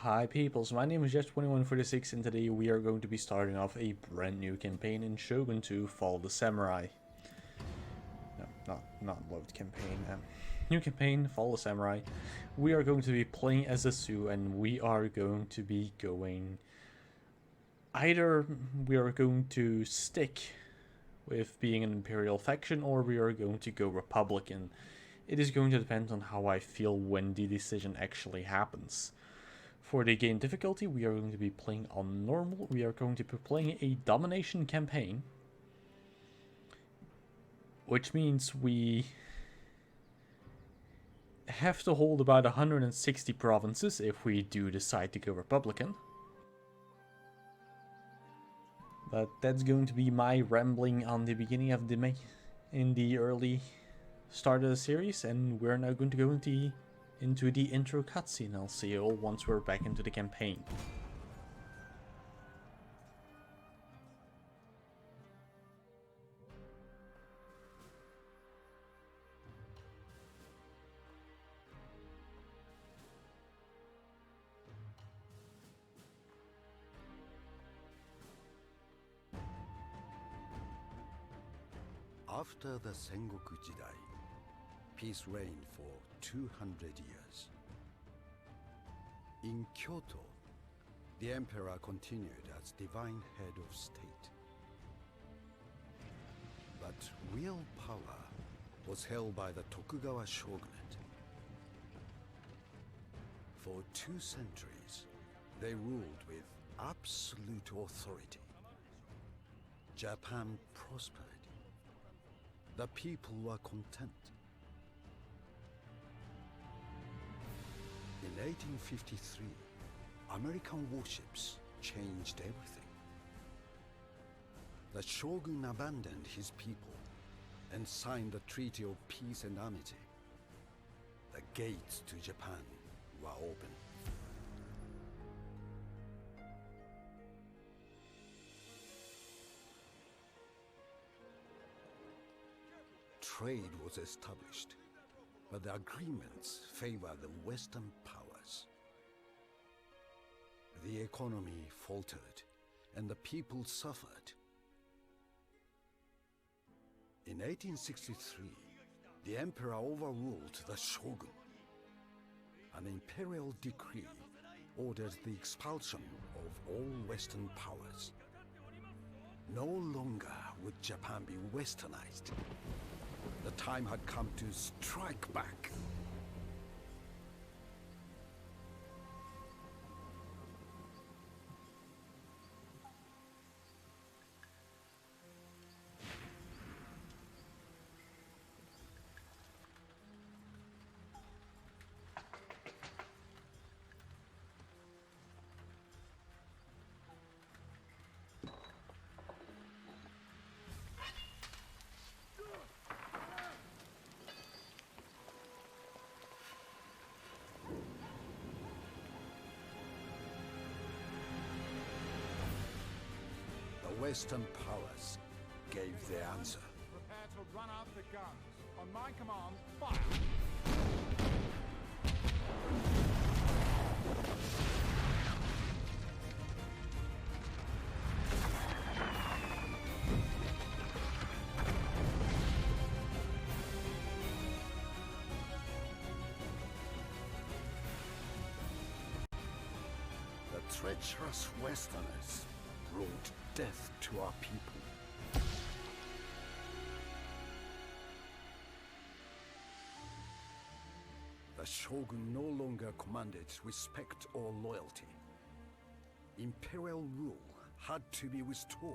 Hi peoples, my name is Jet2146 and today we are going to be starting off a brand new campaign in Shogun2 Fall the Samurai. No, not load campaign. New campaign, Fall the Samurai. We are going to be playing as a Tsu and we are going to be going... Either we are going to stick with being an Imperial faction or we are going to go Republican. It is going to depend on how I feel when the decision actually happens. For the game difficulty, we are going to be playing on normal. We are going to be playing a domination campaign, which means we have to hold about 160 provinces if we do decide to go Republican. But that's going to be my rambling on the beginning of in the early start of the series, and we're now going to go into the intro cutscene. I'll see you all once we're back into the campaign. After the Sengoku Jidai, peace reigned for 200 years. In Kyoto, the emperor continued as divine head of state. But real power was held by the Tokugawa shogunate. For 2 centuries, they ruled with absolute authority. Japan prospered. The people were content. In 1853, American warships changed everything. The shogun abandoned his people and signed the Treaty of Peace and Amity. The gates to Japan were open. Trade was established, but the agreements favored the Western powers. The economy faltered, and the people suffered. In 1863, the emperor overruled the shogun. An imperial decree ordered the expulsion of all Western powers. No longer would Japan be westernized. The time had come to strike back. Western powers gave their answer. Prepare to run out the guns. On my command, fire! The treacherous Westerners brought death to our people. The shogun no longer commanded respect or loyalty. Imperial rule had to be restored.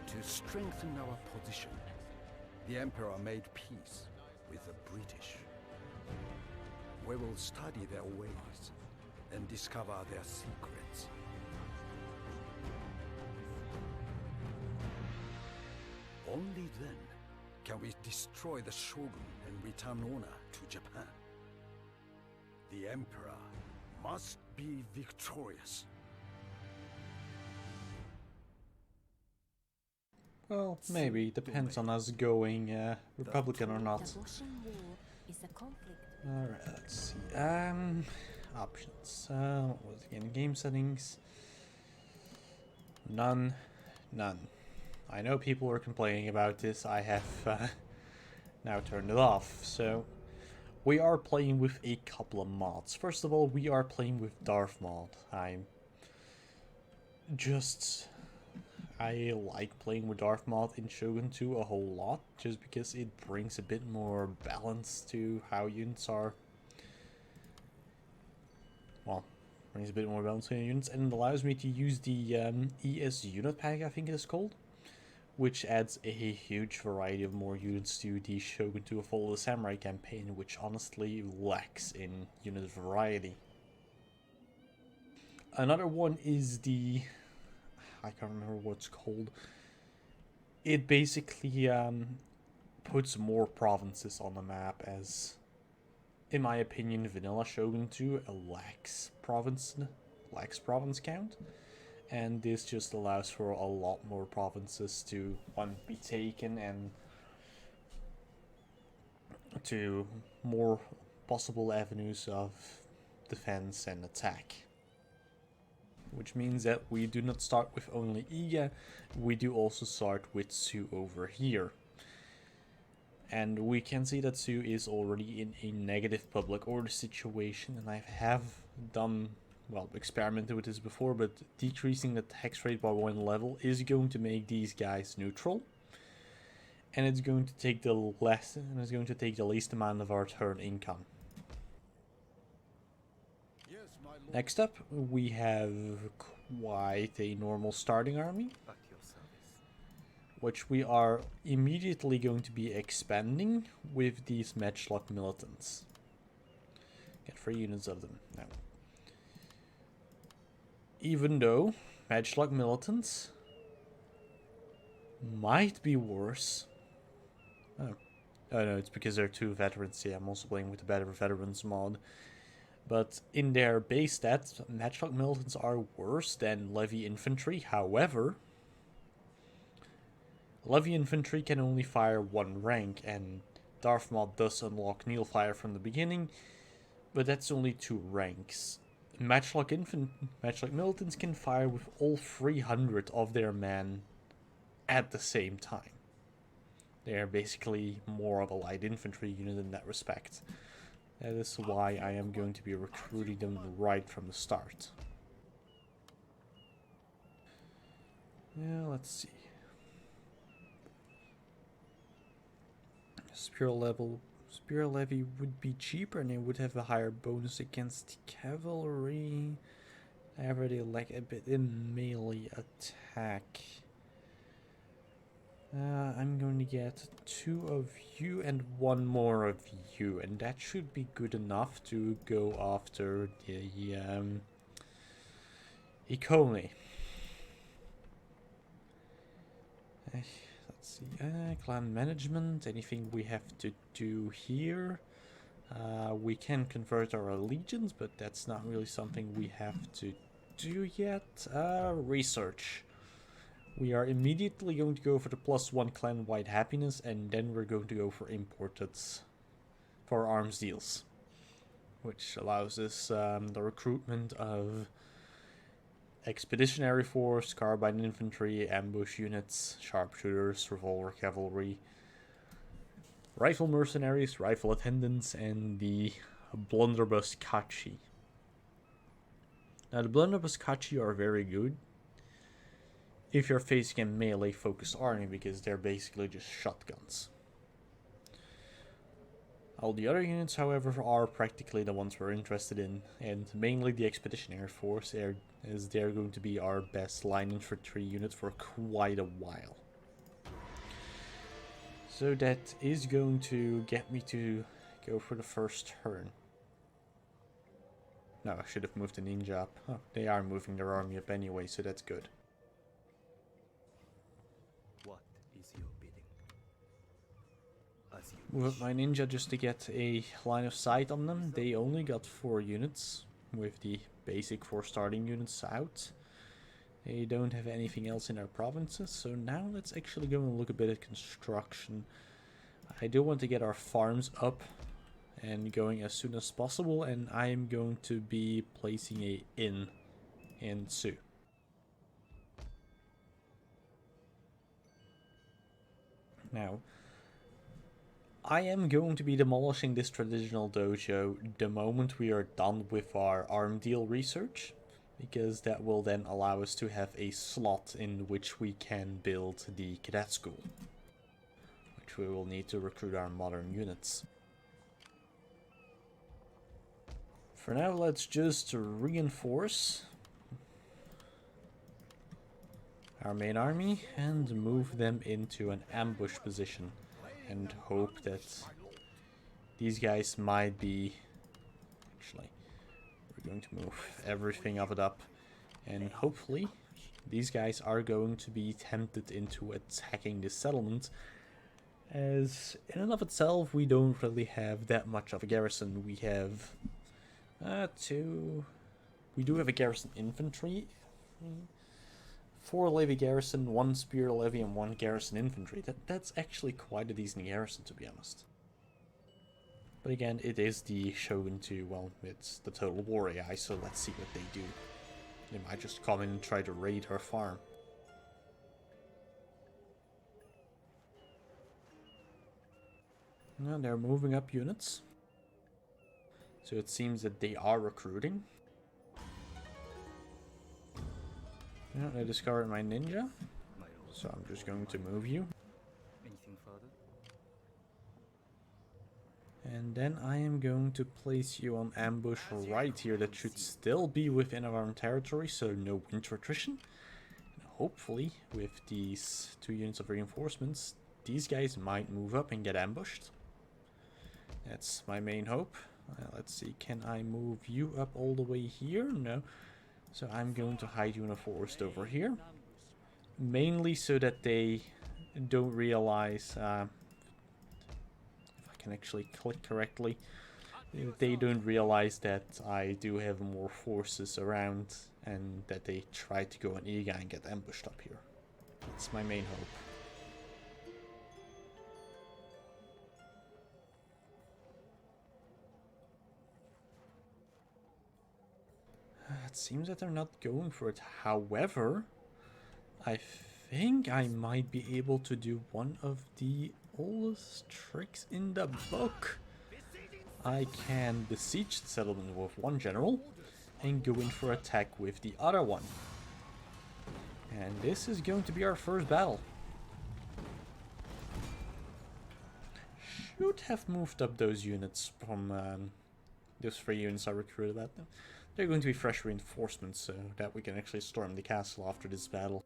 To strengthen our position, the emperor made peace with the British. We will study their ways and discover their secrets. Only then can we destroy the shogun and return honor to Japan. The emperor must be victorious. Well, maybe. Depends on us going Republican or not. is a conflict. Alright, let's see. Options. What was it again? Game settings. None. None. I know people were complaining about this. I have now turned it off. So, we are playing with a couple of mods. First of all, we are playing with darthmod. I like playing with darthmod in Shogun 2 a whole lot, just because it brings a bit more balance to how units are. Well, brings a bit more balance to units, and it allows me to use the ES unit pack, I think it is called, which adds a huge variety of more units to the Shogun2 Fall the Samurai campaign, which honestly lacks in unit variety. Another one is the... I can't remember what it's called. It basically puts more provinces on the map, as, in my opinion, vanilla Shogun 2 lacks province count, and this just allows for a lot more provinces to be taken, and to more possible avenues of defense and attack. Which means that we do not start with only Iga, we do also start with Tsu over here. And we can see that Tsu is already in a negative public order situation, and I have done, well, experimented with this before, but decreasing the tax rate by 1 level is going to make these guys neutral. And it's going to take the least amount of our turn income. Next up, we have quite a normal starting army, which we are immediately going to be expanding with these matchlock militants. Get 3 units of them now. Even though matchlock militants might be worse. Oh no, it's because they're 2 veterans. Yeah, I'm also playing with the Better Veterans mod. But in their base stats, matchlock militants are worse than levy infantry. However, levy infantry can only fire 1 rank, and darthmod does unlock kneel fire from the beginning, but that's only 2 ranks. Matchlock militants can fire with all 300 of their men at the same time. They are basically more of a light infantry unit in that respect. That is why I am going to be recruiting them right from the start. Yeah, let's see. Spear levy would be cheaper and it would have a higher bonus against cavalry. However, they lack a bit in melee attack. I'm going to get 2 of you and 1 more of you, and that should be good enough to go after the Ikone. Let's see, clan management, anything we have to do here? We can convert our allegiance, but that's not really something we have to do yet. Research. We are immediately going to go for the +1 clan-wide happiness, and then we're going to go for imported for arms deals, which allows us the recruitment of expeditionary force, carbine infantry, ambush units, sharpshooters, revolver cavalry, rifle mercenaries, rifle attendants, and the blunderbuss kachi. Now the blunderbuss kachi are very good if you're facing a melee focused army, because they're basically just shotguns. All the other units, however, are practically the ones we're interested in, and mainly the expeditionary force, as they're going to be our best line infantry unit for quite a while. So that is going to get me to go for the first turn. No, I should have moved the ninja up. Oh, they are moving their army up anyway, so that's good. Move up my ninja just to get a line of sight on them. They only got 4 units, with the basic 4 starting units out. They don't have anything else in their provinces, so now let's actually go and look a bit at construction. I do want to get our farms up and going as soon as possible, and I am going to be placing a inn in Tsu. Now, I am going to be demolishing this traditional dojo the moment we are done with our arm deal research, because that will then allow us to have a slot in which we can build the cadet school, which we will need to recruit our modern units. For now, let's just reinforce our main army and move them into an ambush position and hope that these guys might be... Actually, we're going to move everything of it up, and hopefully these guys are going to be tempted into attacking this settlement, as in and of itself we don't really have that much of a garrison. We have we do have a garrison infantry, 4 levy garrison, 1 spear levy, and 1 garrison infantry. That's actually quite a decent garrison, to be honest. But again, it is the Shogun2, well, it's the Total War AI, so let's see what they do. They might just come in and try to raid our farm. Now they're moving up units. So it seems that they are recruiting. Yeah, I discovered my ninja, so I'm just going to move you. Anything further? And then I am going to place you on ambush right here. That should still be within our own territory, so no winter attrition. And hopefully, with these 2 units of reinforcements, these guys might move up and get ambushed. That's my main hope. Let's see, can I move you up all the way here? No. So I'm going to hide you in a forest over here. Mainly so that they don't realize, if I can actually click correctly, they don't realize that I do have more forces around and that they try to go on Iga and get ambushed up here. That's my main hope. It seems that they're not going for it. However, I think I might be able to do one of the oldest tricks in the book. I can besiege the settlement with 1 general and go in for attack with the other one. And this is going to be our first battle. Should have moved up those units from those 3 units I recruited at them. They're going to be fresh reinforcements so that we can actually storm the castle after this battle.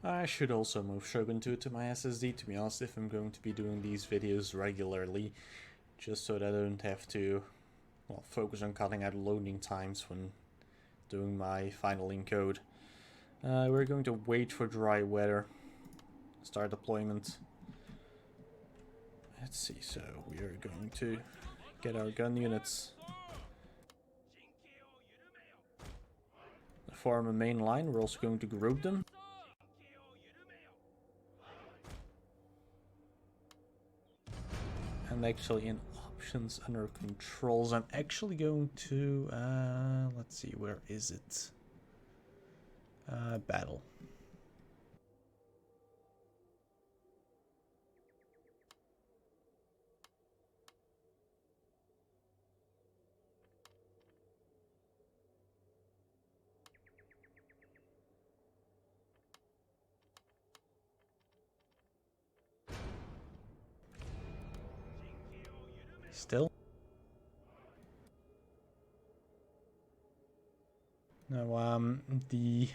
I should also move Shogun2 to my SSD, to be honest, if I'm going to be doing these videos regularly, just so that I don't have to, well, focus on cutting out loading times when doing my final encode. We're going to wait for dry weather, start deployment. Let's see, so we are going to get our gun units, form a main line. We're also going to group them. And actually in options under controls, I'm actually going to, let's see, where is it? Battle. Still? Now, the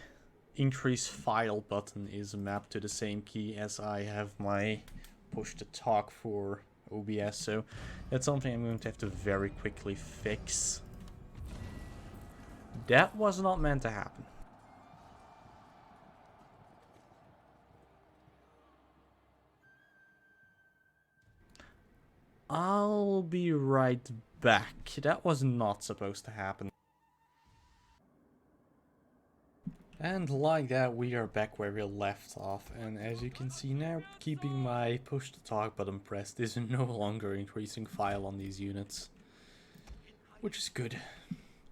increase file button is mapped to the same key as I have my push to talk for OBS, so that's something I'm going to have to very quickly fix. That was not meant to happen. I'll be right back. That was not supposed to happen. And like that, we are back where we left off, and as you can see now, keeping my push to talk button pressed is no longer increasing file on these units, which is good.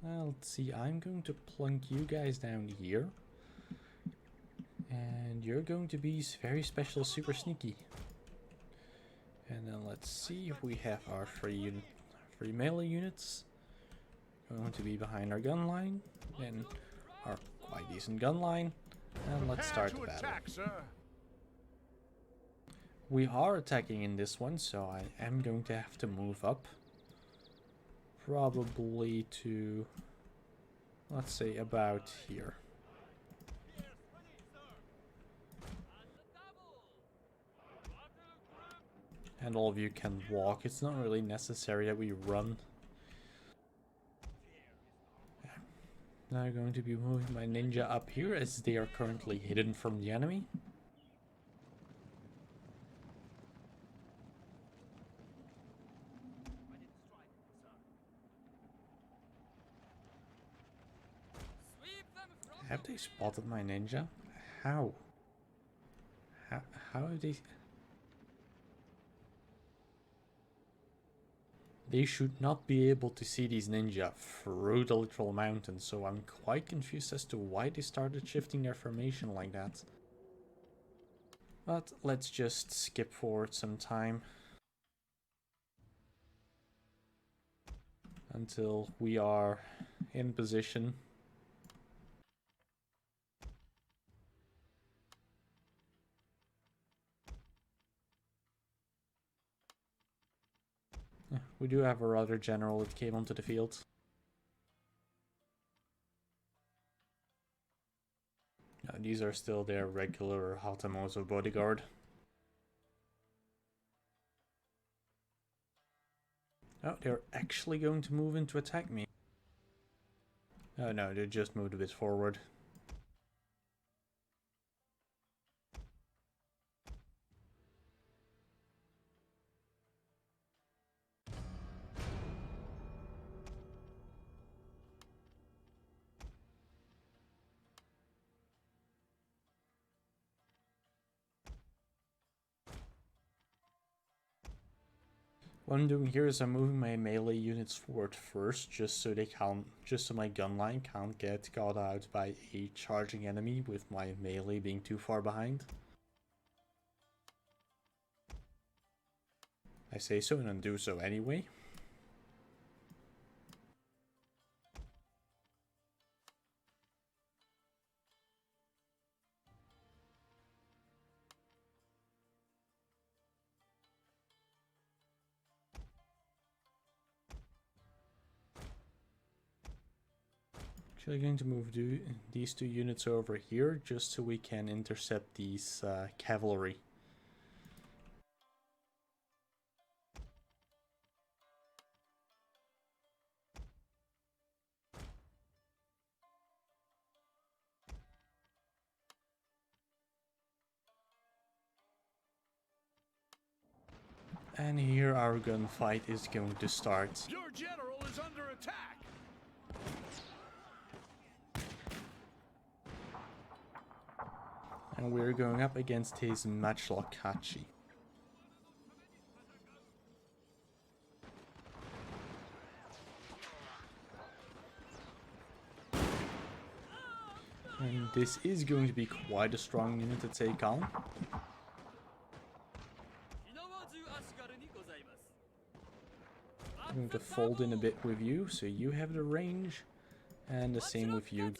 Let's see, I'm going to plunk you guys down here, and you're going to be very special, super sneaky. And then let's see if we have our three melee units going to be behind our gun line, and our quite decent gun line, and let's start the battle. We are attacking in this one, so I am going to have to move up, probably to, let's say, about here. And all of you can walk. It's not really necessary that we run. Now I'm going to be moving my ninja up here as they are currently hidden from the enemy. Have they spotted my ninja? How? How have they... They should not be able to see these ninja through the literal mountain, so I'm quite confused as to why they started shifting their formation like that. But let's just skip forward some time until we are in position. We do have a other general that came onto the field. These are still their regular Hatamoto bodyguard. Oh, they're actually going to move in to attack me. Oh no, they just moved a bit forward. What I'm doing here is I'm moving my melee units forward first, just so my gun line can't get caught out by a charging enemy with my melee being too far behind. I say so and I do so anyway. Actually going to move these two units over here just so we can intercept these cavalry. And here our gunfight is going to start. Your general is under attack. And we're going up against his matchlock Hachi. And this is going to be quite a strong unit to take on. I'm going to fold in a bit with you, so you have the range, and the same with you.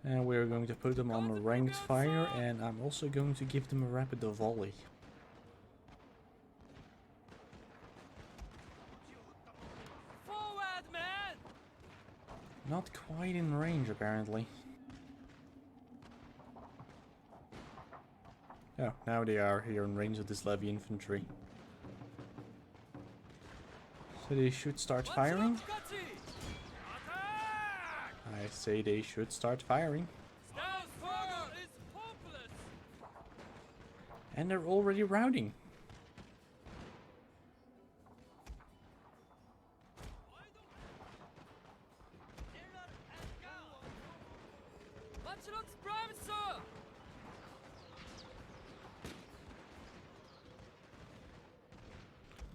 And we're going to put them on a ranked fire, and I'm also going to give them a rapid volley. Forward, man! Not quite in range, apparently. Oh, now they are here in range of this levy infantry. So they should start firing. I say they should start firing. And they're already routing.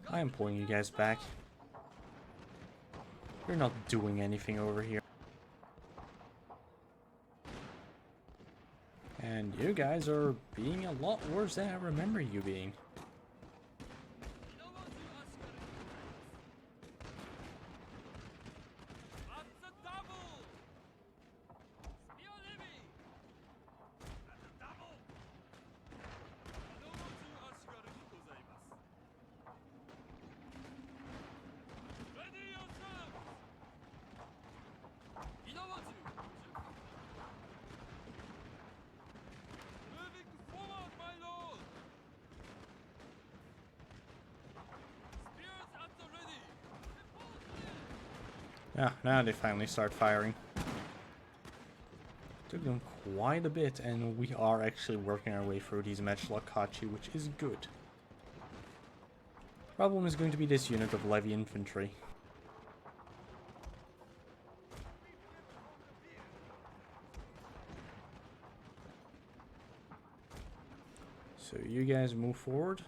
I am pulling you guys back. You're not doing anything over here. And you guys are being a lot worse than I remember you being. Ah, now they finally start firing. Took them quite a bit, and we are actually working our way through these matchlock Kachi, which is good. Problem is going to be this unit of levy infantry. So you guys move forward.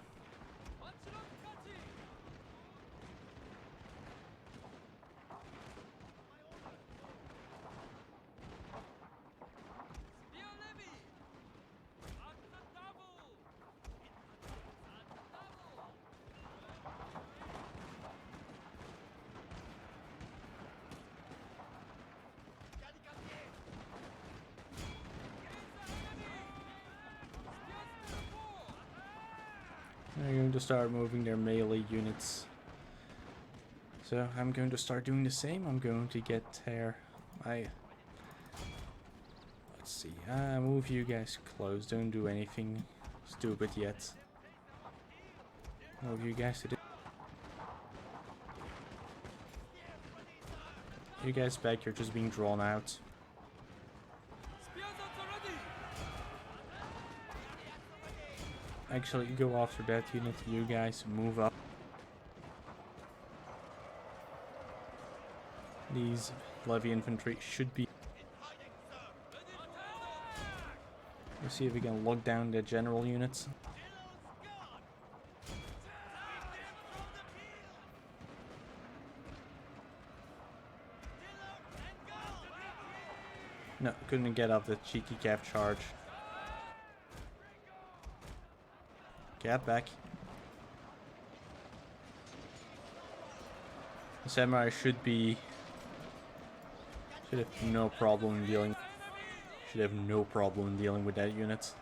They're going to start moving their melee units. So I'm going to start doing the same. I'm going to get there. Let's see. Move you guys close. Don't do anything stupid yet. Move you guys to the... You guys back, you're just being drawn out. Actually, go after that unit. You guys move up. These levy infantry should be... Let's see if we can lock down the general units. No, couldn't get off the cheeky cap charge. Get back. The samurai should have no problem in dealing. Should have no problem in dealing with that unit.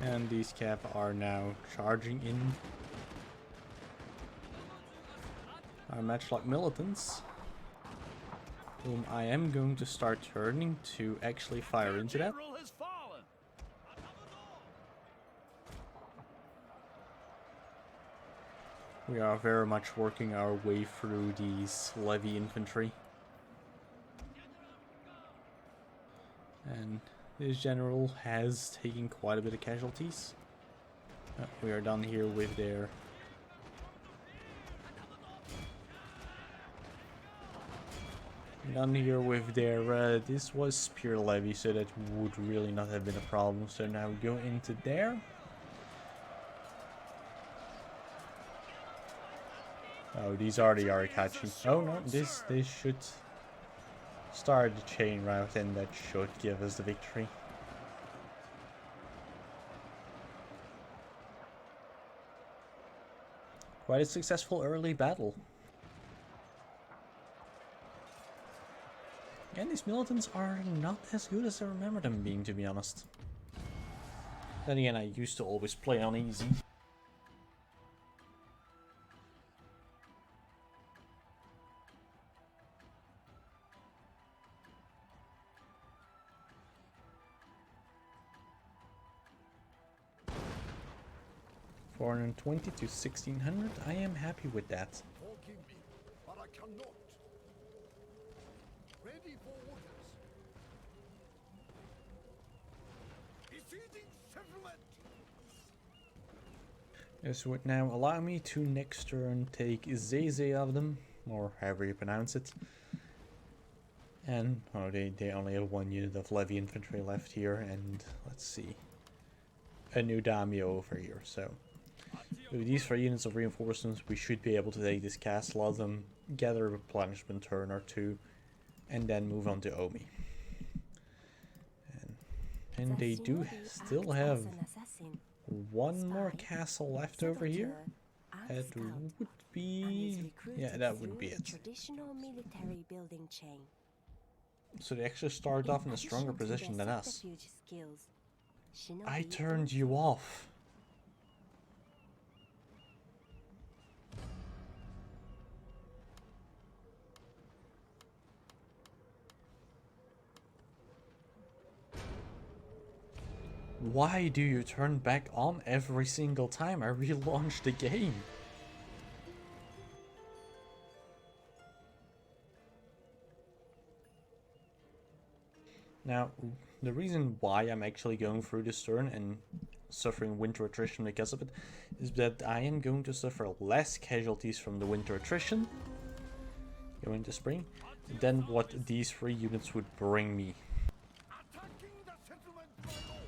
And these cap are now charging in our matchlock militants, whom I am going to start turning to actually fire into that. We are very much working our way through these levy infantry. And this general has taken quite a bit of casualties. We are done here with their... this was pure levy, so that would really not have been a problem. So now we go into there. Oh, these are the Arikachi. Oh no, this should start the chain route, and that should give us the victory. Quite a successful early battle. And these militants are not as good as I remember them being, to be honest. Then again, I used to always play on easy. $420 to 1600. I am happy with that. Forgive me, but I cannot. Ready for orders. Besieging settlement. This would now allow me to next turn take Zeze of them, or however you pronounce it. And oh, they only have 1 unit of levy infantry left here, and let's see, a new daimyo over here. So with these 3 units of reinforcements, we should be able to take this castle of them, gather a replenishment turn or 2, and then move on to Omi. And they do still have 1 more castle left over here. That would be... yeah, that would be it. Traditional military building chain. So they actually started off in a stronger position than us. I turned you off. Why do you turn back on every single time I relaunch the game? Now, the reason why I'm actually going through this turn and suffering winter attrition because of it is that I am going to suffer less casualties from the winter attrition going to spring than what these 3 units would bring me. Attacking the settlement, my lord.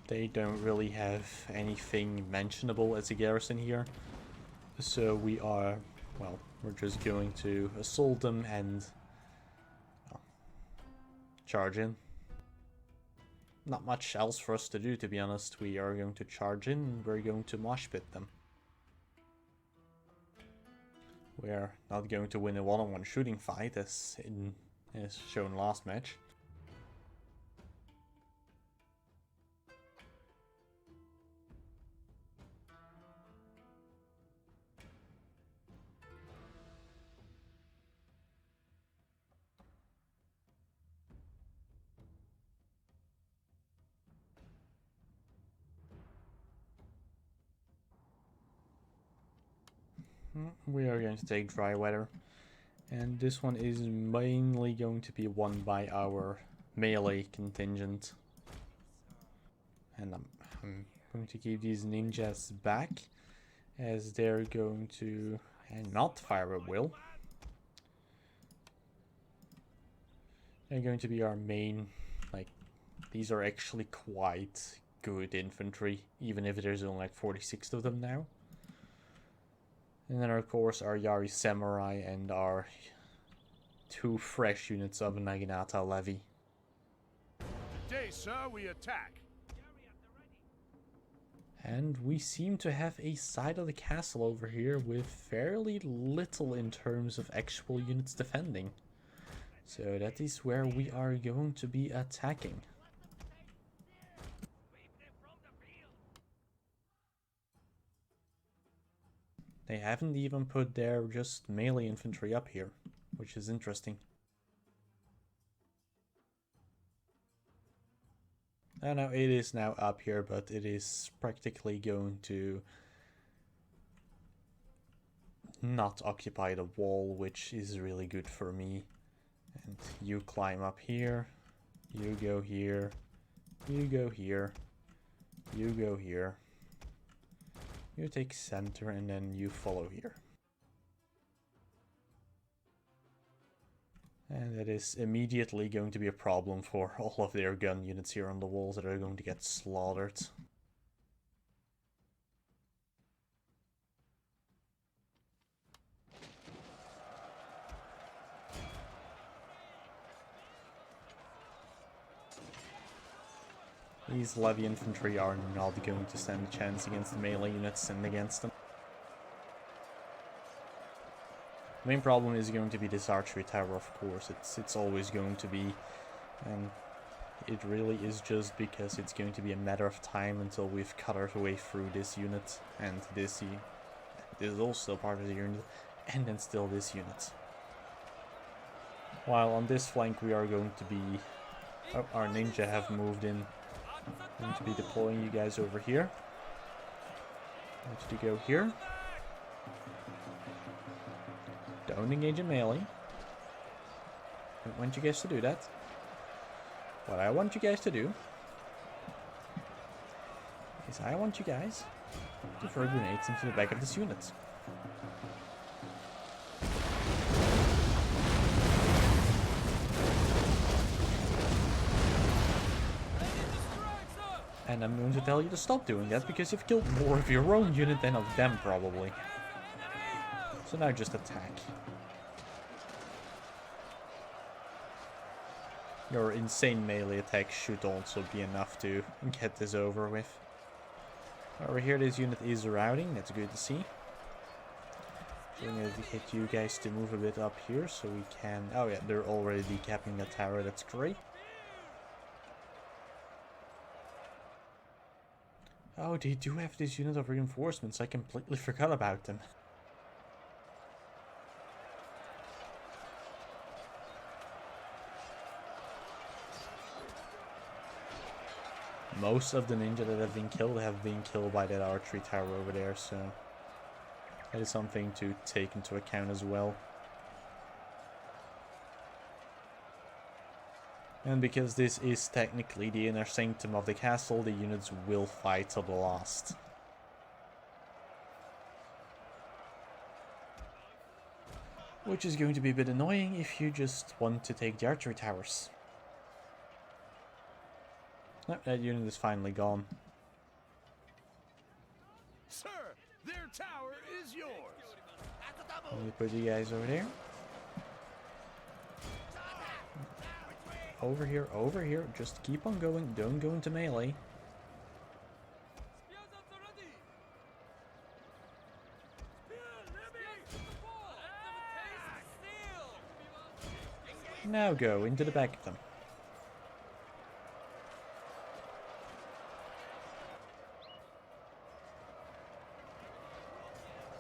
They don't really have anything mentionable as a garrison here, so we are, well, we're just going to assault them and well, charge in. Not much else for us to do, to be honest. We are going to charge in and we're going to mosh pit them. We're not going to win a one-on-one shooting fight as shown last match. We are going to take dry weather, and this one is mainly going to be won by our melee contingent. And I'm going to keep these ninjas back as they're going to not fire at will. They're going to be our main, like, these are actually quite good infantry, even if there's only like 46 of them now. And then, of course, our Yari Samurai and our 2 fresh units of Naginata Levy. Today, sir, we attack. And we seem to have a side of the castle over here with fairly little in terms of actual units defending. So that is where we are going to be attacking. They haven't even put their just melee infantry up here, which is interesting. I know it is now up here, but it is practically going to not occupy the wall, which is really good for me. And you climb up here, you go here, you go here, you go here. You take center and then you follow here. And that is immediately going to be a problem for all of their gun units here on the walls that are going to get slaughtered. These levy infantry are not going to stand a chance against the melee units and against them. The main problem is going to be this archery tower, of course. It's always going to be, and it really is just because it's going to be a matter of time until we've cut our way through this unit, and this is also part of the unit, and then still this unit. While on this flank we are going to be, oh, our ninja have moved in. Going to be deploying you guys over here. Want you to go here. Don't engage in melee. Don't want you guys to do that. What I want you guys to do is I want you guys to throw grenades into the back of this unit. And I'm going to tell you to stop doing that because you've killed more of your own unit than of them, probably. So now just attack. Your insane melee attack should also be enough to get this over with. Over here, this unit is routing. That's good to see. So I'm going to get you guys to move a bit up here so we can... Oh yeah, they're already decapping the tower. That's great. Oh, they do have this unit of reinforcements. I completely forgot about them. Most of the ninja that have been killed by that archery tower over there, so that is something to take into account as well. And because this is technically the inner sanctum of the castle, the units will fight till the last. Which is going to be a bit annoying if you just want to take the archery towers. No, that unit is finally gone. Sir, their tower is yours. Let me put you guys over there. Over here, over here. Just keep on going. Don't go into melee. Now go into the back of them.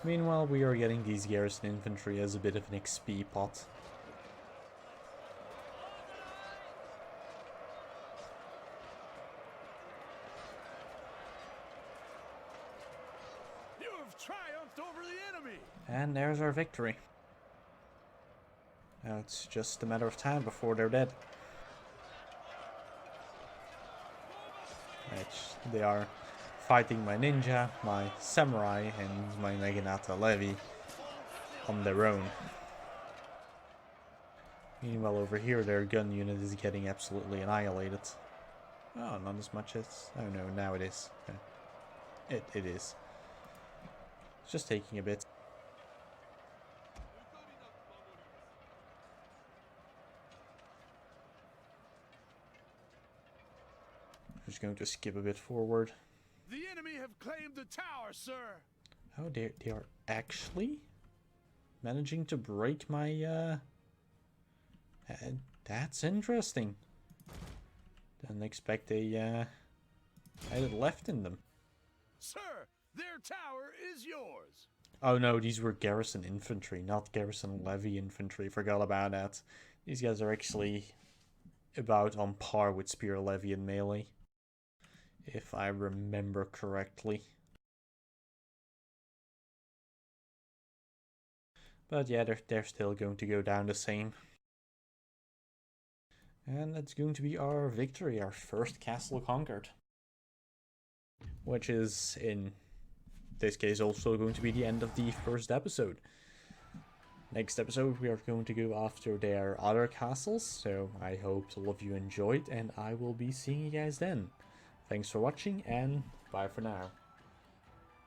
Meanwhile, we are getting these garrison infantry as a bit of an XP pot. You have triumphed over the enemy. And there's our victory. Now it's just a matter of time before they're dead. Which they are fighting my ninja, my samurai, and my Naginata levy on their own. Meanwhile, over here, their gun unit is getting absolutely annihilated. Oh, not as much as... Oh no, now it is. It is. It's just taking a bit. Just going to skip a bit forward. The enemy have claimed the tower, sir. Oh, they are actually managing to break my, that's interesting. Didn't expect a, had left in them. Sir, their tower is yours. Oh no, these were garrison infantry, not garrison levy infantry. Forgot about that. These guys are actually about on par with spear levy and melee, if I remember correctly. But yeah, they're still going to go down the same. And that's going to be our victory, our first castle conquered. Which is, in this case, also going to be the end of the first episode. Next episode, we are going to go after their other castles, so I hope all of you enjoyed, and I will be seeing you guys then. Thanks for watching, and bye for now.